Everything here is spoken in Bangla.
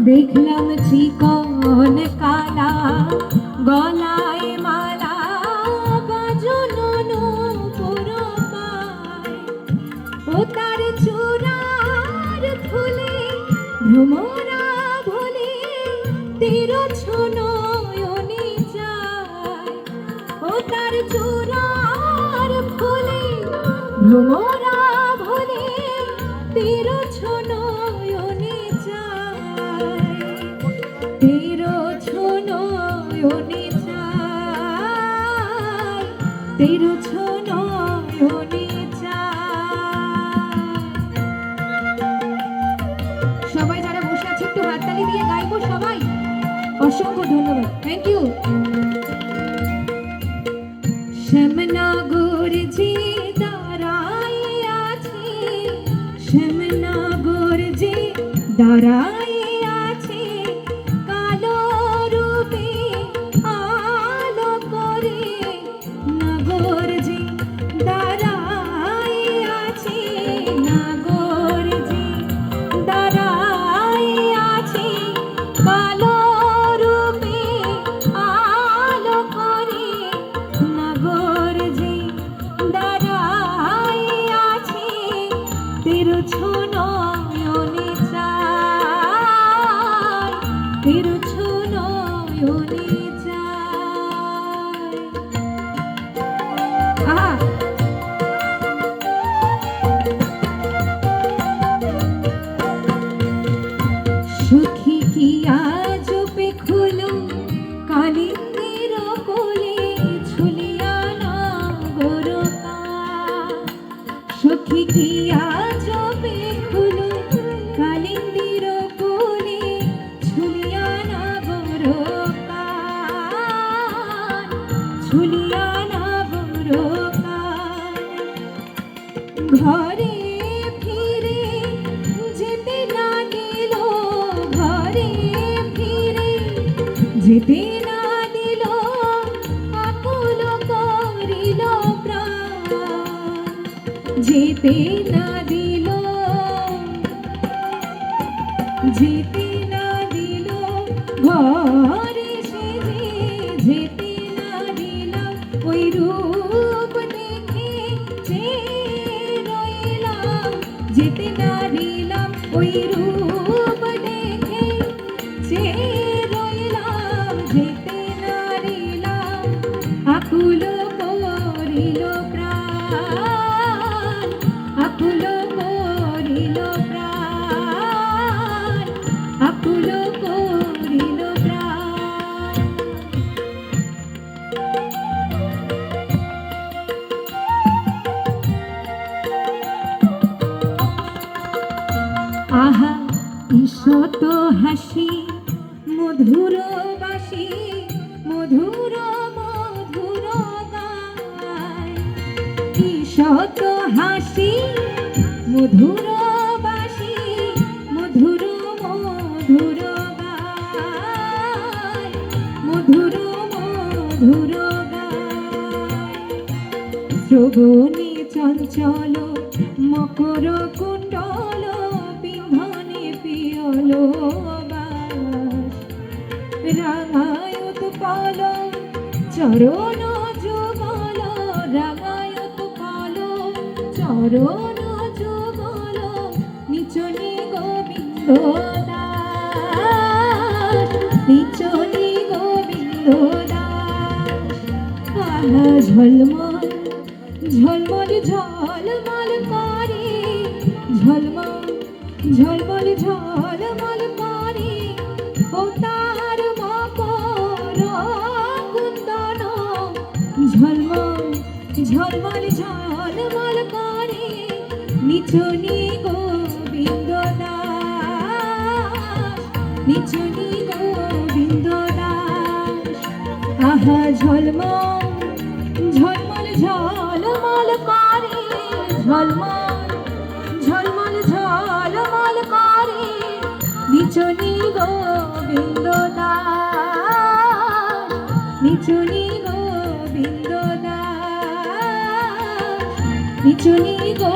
দেখলাম চিকন কালা গলায় মালা বাজনো পুরো পায় ও তার চূড়ার ফুলে ভ্রমরা ভোলে তীরছ নয়নে যায় ও তার চূড়ার ফুলে ভ্রমরা ভোলে তীরছ নয়নে যায় তীরছ নয়নে যায় তীরছ নয়নে যায়। সবাই যারা বসে আছে একটু হাততালি দিয়ে গাইবো সবাই। অসংখ্য ধন্যবাদ, থ্যাংক ইউ। শ্যামনগর যে দাঁড়ায় আছে, শ্যামনগর যে দাঁড়ায় আছে, কালো রূপে আলো করে নগর যে দাঁড়ায় আছে, নগর যে দাঁড়ায় আছে, কালো রূপে আলো করে নগর যে দাঁড়ায় আছে, তীরছ নয়নে যায় তীরছ নয়নে যায়। আহা সুখী কি আজ পেখুলো কালিন্দের কোলে ঝুলিয়া নগর সুখী কি আজ পেখুলো কালিন্দের কোলে ঝুলিয়া নগর ঝুলিয়া নগর ঘরে ফিরে যেতে না দিল, ঘরে ফিরে যেতে না দিল, আকুল করিল প্রাণ যেতে না দিল, যেতে না দিল, ঘরে সেজে যেতে না দিল, ওই রূপ দেখে রইলাম যেতে না দিলাম, ওই রূপ দেখে রইলাম যেতে না দিলাম, আকুল করিল প্রাণ আকুল করিল প্রাণ আকুল করিল প্রাণ। আহা ঈষৎ হাসি মধুর বাসি মধুর মধুর গায়, ঈষৎ হাসি মধুর বাসি মধুর মধুর গায়, মধুর মধুর গায়। শ্রবণে চঞ্চল মকর কুণ্ডল বিন্ধনে পিয়ল বাস, রাঙায়ত পাল চরণ যুগল, রাঙায়ত পাল চরণ যুগল, নিচনে গোবিন্দ দাস, নিচনে গোবিন্দ দাস। আহা ঝলমল ঝলমল ঝলমল করে, ঝলমল ঝলমল ঝলমল করে, ও তার মকর কুন্দন ঝলমল ঝলমল ঝলমল করে, নিচনি গোবিন্দ দাস, নিচনি গোবিন্দ দাস। আহা ঝলমল ঝলমল ঝলমল করে, ঝলমল ঝলমল ঝলমল করে, নিচনি গোবিন্দ দাস, নিচনি গোবিন্দ দাস, নিচনি গো